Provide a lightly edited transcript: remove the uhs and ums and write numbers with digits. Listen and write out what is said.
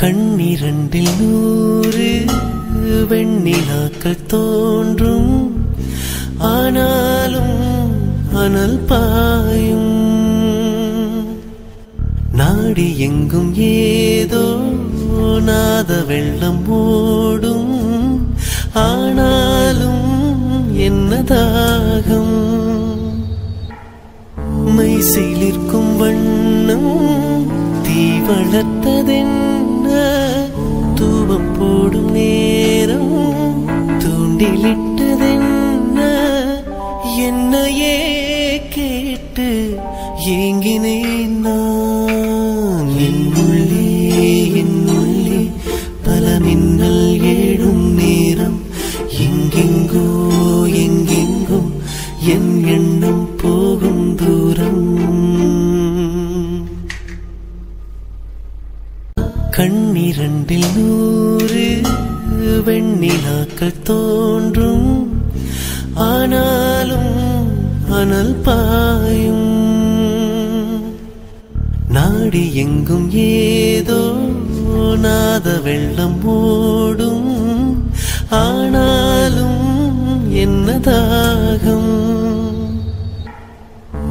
கண்ணிரண்டில் 100 வெண்ணிலாக்கள் தோன்றும், ஆனாலும் அனல் பாயும். நாடி எங்கும் ஏதோ நாத வெள்ளம் ஓடும், ஆனாலும் என்ன தாகம். மை சிலிர்க்கும் வண்ணம் தீ வளர்த்ததென்ன, தூவம் போடும் நேரம் தூண்டிலிட்டதென்ன. என்னையே கேட்டு ஏங்கினேன் நான். என்னுள்ளே என்னுள்ளே பல மின்னல் ஏழும் நேரம், எங்கெங்கோ எங்கெங்கோ என் எண்ணம் போகும் தூரம். கண்ணிரண்டில் 100 வெண்ணிலாக்கள் தோன்றும், ஆனாலும் அனல் பாயும். நாடி எங்கும் ஏதோ நாத வெள்ளம் ஓடும்,